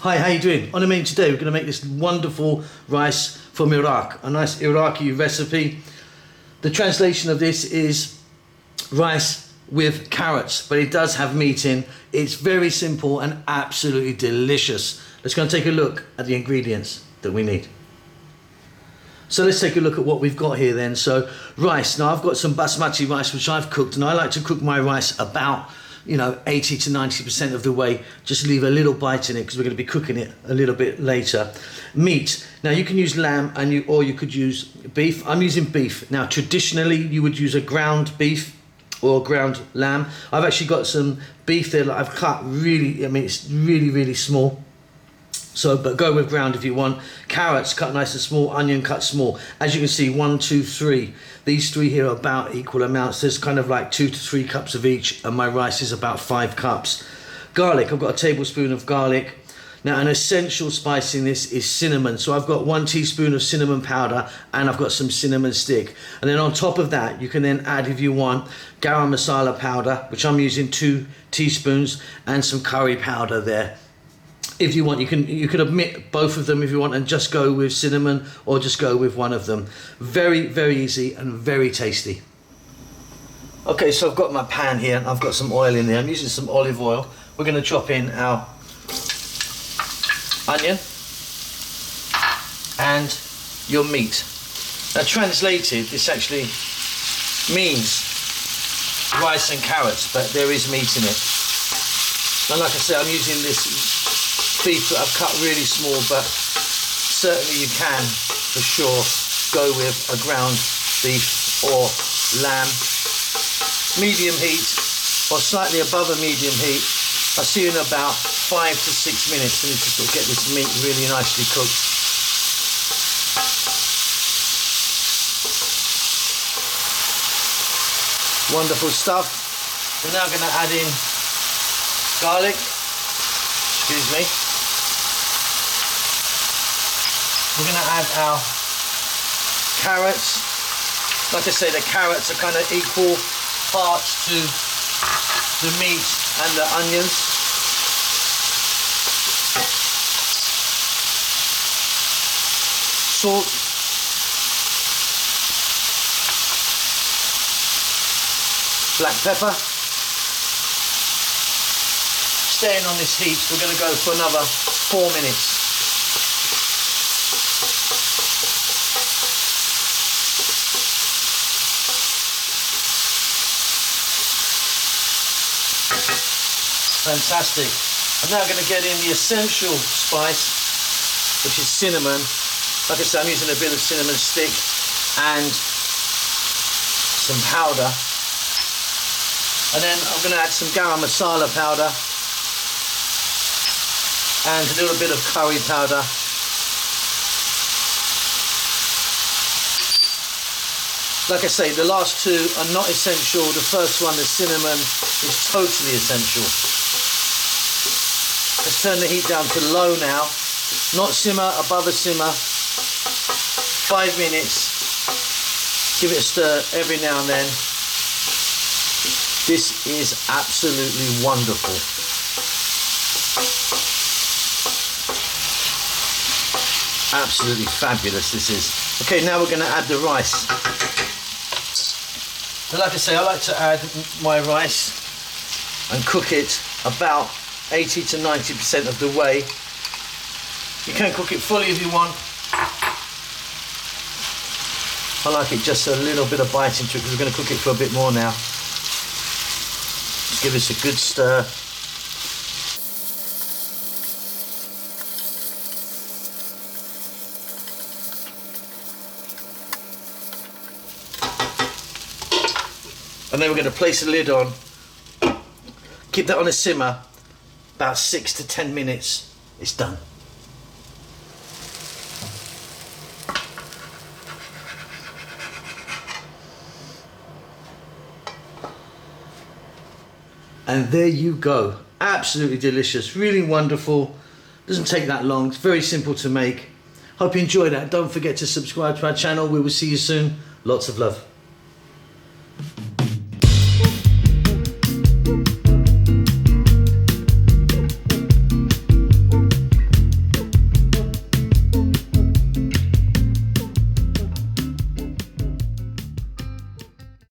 Hi, how you doing? On the menu today, we're going to make this wonderful rice from Iraq, a nice Iraqi recipe. The translation of this is rice with carrots, but it does have meat in. It's very simple and absolutely delicious. Let's go and take a look at the ingredients that we need. So let's take a look at what we've got here then. So rice, now I've got some basmati rice which I've cooked, and I like to cook my rice about 80 to 90% of the way. Just leave a little bite in it because we're going to be cooking it a little bit later. Meat, now you can use lamb or you could use beef. I'm using beef. Now traditionally you would use a ground beef or ground lamb. I've actually got some beef there that I've cut really, it's really small. So, but go with ground if you want. Carrots cut nice and small, onion cut small. As you can see, 1, 2, 3. These three here are about equal amounts. There's kind of like 2 to 3 cups of each, and my rice is about 5 cups. Garlic, I've got a tablespoon of garlic. Now, an essential spice in this is cinnamon. So I've got 1 teaspoon of cinnamon powder, and I've got some cinnamon stick. And then on top of that, you can then add, if you want, garam masala powder, which I'm using 2 teaspoons, and some curry powder there. If you want, you could omit both of them if you want and just go with cinnamon, or just go with one of them. Very easy and very tasty. Okay, so I've got my pan here and I've got some oil in there. I'm using some olive oil. We're going to chop in our onion and your meat. Now translated, this actually means rice and carrots, but there is meat in it. And like I said, I'm using this beef that I've cut really small, but certainly you can for sure go with a ground beef or lamb. Medium heat or slightly above a medium heat. I'll see you in about 5 to 6 minutes. I need to sort of get this meat really nicely cooked. Wonderful stuff. We're now going to add in garlic. Excuse me. We're going to add our carrots. Like I say, the carrots are kind of equal parts to the meat and the onions. Salt. Black pepper. Staying on this heat, we're going to go for another 4 minutes. Fantastic. I'm now going to get in the essential spice, which is cinnamon. Like I said, I'm using a bit of cinnamon stick and some powder. And then I'm going to add some garam masala powder and a little bit of curry powder. Like I say, the last two are not essential. The first one, the cinnamon, is totally essential. Let's turn the heat down to low now. Not simmer, above a simmer. 5 minutes. Give it a stir every now and then. This is absolutely wonderful. Absolutely fabulous this is. Okay, now we're going to add the rice. So like I say, I like to add my rice and cook it about 80 to 90% of the way. You can cook it fully if you want. I like it just a little bit of bite into it because we're going to cook it for a bit more now. Just give this a good stir. And then we're going to place the lid on. Keep that on a simmer. About 6 to 10 minutes, it's done. And there you go. Absolutely delicious, really wonderful. Doesn't take that long, it's very simple to make. Hope you enjoyed that. Don't forget to subscribe to our channel. We will see you soon. Lots of love.